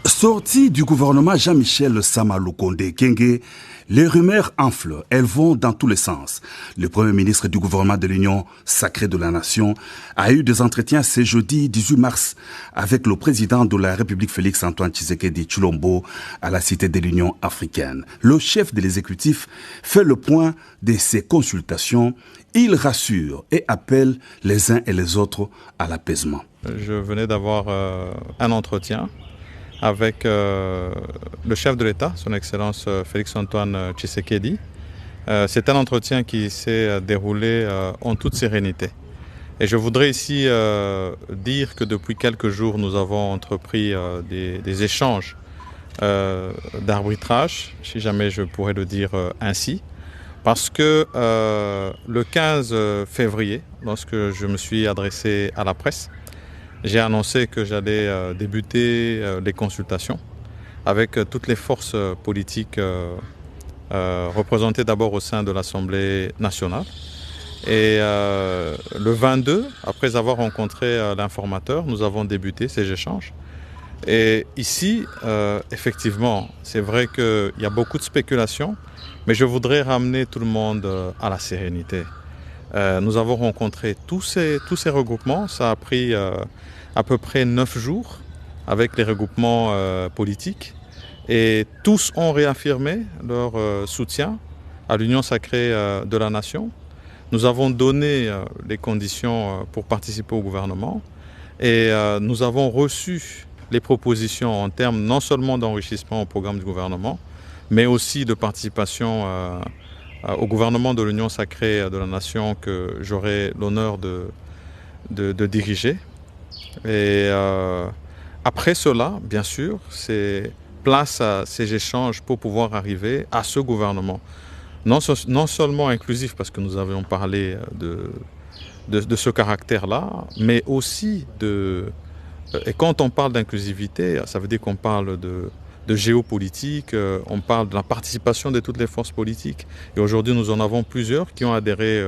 Sorti du gouvernement Jean-Michel Sama Lukonde Kyenge, les rumeurs enflent, elles vont dans tous les sens. Le Premier ministre du gouvernement de l'Union sacrée de la Nation a eu des entretiens ce jeudi 18 mars avec le président de la République Félix-Antoine Tshisekedi Tshilombo à la Cité de l'Union africaine. Le chef de l'exécutif fait le point de ces consultations. Il rassure et appelle les uns et les autres à l'apaisement. Je venais d'avoir un entretien avec le chef de l'État, son Excellence Félix-Antoine Tshisekedi. C'est un entretien qui s'est déroulé en toute sérénité. Et je voudrais ici dire que depuis quelques jours, nous avons entrepris des échanges d'arbitrage, si jamais je pourrais le dire ainsi, parce que le 15 février, lorsque je me suis adressé à la presse, j'ai annoncé que j'allais débuter les consultations avec toutes les forces politiques représentées d'abord au sein de l'Assemblée nationale. Et le 22, après avoir rencontré l'informateur, nous avons débuté ces échanges. Et ici, effectivement, c'est vrai qu'il y a beaucoup de spéculations, mais je voudrais ramener tout le monde à la sérénité. Nous avons rencontré tous ces regroupements. Ça a pris à peu près 9 jours avec les regroupements politiques. Et tous ont réaffirmé leur soutien à l'Union sacrée de la Nation. Nous avons donné les conditions pour participer au gouvernement. Et nous avons reçu les propositions en termes non seulement d'enrichissement au programme du gouvernement, mais aussi de participation au gouvernement de l'Union sacrée de la Nation que j'aurai l'honneur de diriger. Et après cela, bien sûr, c'est place à ces échanges pour pouvoir arriver à ce gouvernement. Non seulement inclusif, parce que nous avions parlé de ce caractère-là, mais aussi et quand on parle d'inclusivité, ça veut dire qu'on parle de géopolitique, on parle de la participation de toutes les forces politiques. Et aujourd'hui, nous en avons plusieurs qui ont adhéré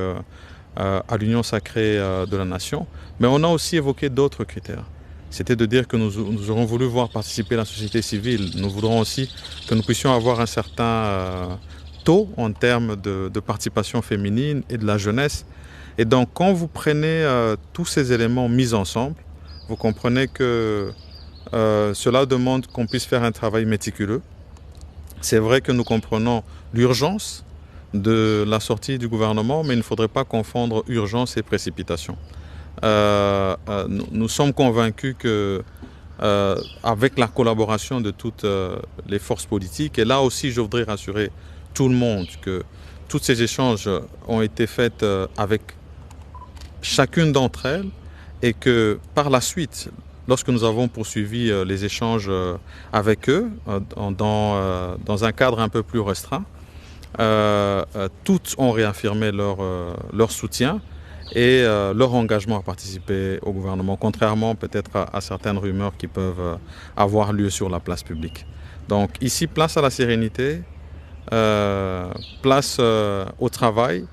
à l'Union sacrée de la Nation. Mais on a aussi évoqué d'autres critères. C'était de dire que nous aurons voulu voir participer la société civile. Nous voudrons aussi que nous puissions avoir un certain taux en termes de participation féminine et de la jeunesse. Et donc, quand vous prenez tous ces éléments mis ensemble, vous comprenez que cela demande qu'on puisse faire un travail méticuleux. C'est vrai que nous comprenons l'urgence de la sortie du gouvernement, mais il ne faudrait pas confondre urgence et précipitation. Nous sommes convaincus que avec la collaboration de toutes les forces politiques, et là aussi je voudrais rassurer tout le monde que tous ces échanges ont été faits avec chacune d'entre elles, et que par la suite, lorsque nous avons poursuivi les échanges avec eux dans un cadre un peu plus restreint, toutes ont réaffirmé leur soutien et leur engagement à participer au gouvernement, contrairement peut-être à certaines rumeurs qui peuvent avoir lieu sur la place publique. Donc ici, place à la sérénité, place au travail,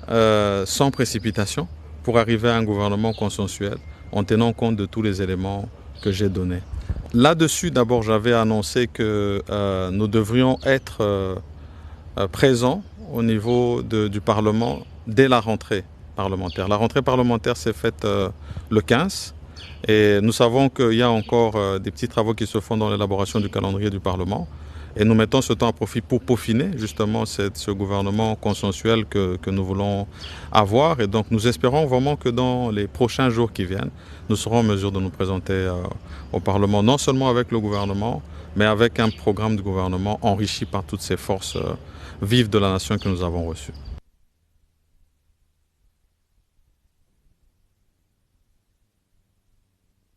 sans précipitation, pour arriver à un gouvernement consensuel en tenant compte de tous les éléments que j'ai donnés. Là-dessus, d'abord, j'avais annoncé que nous devrions être présents au niveau du Parlement dès la rentrée parlementaire. La rentrée parlementaire s'est faite le 15 et nous savons qu'il y a encore des petits travaux qui se font dans l'élaboration du calendrier du Parlement. Et nous mettons ce temps à profit pour peaufiner justement ce gouvernement consensuel que nous voulons avoir. Et donc nous espérons vraiment que dans les prochains jours qui viennent, nous serons en mesure de nous présenter au Parlement, non seulement avec le gouvernement, mais avec un programme de gouvernement enrichi par toutes ces forces vives de la nation que nous avons reçues.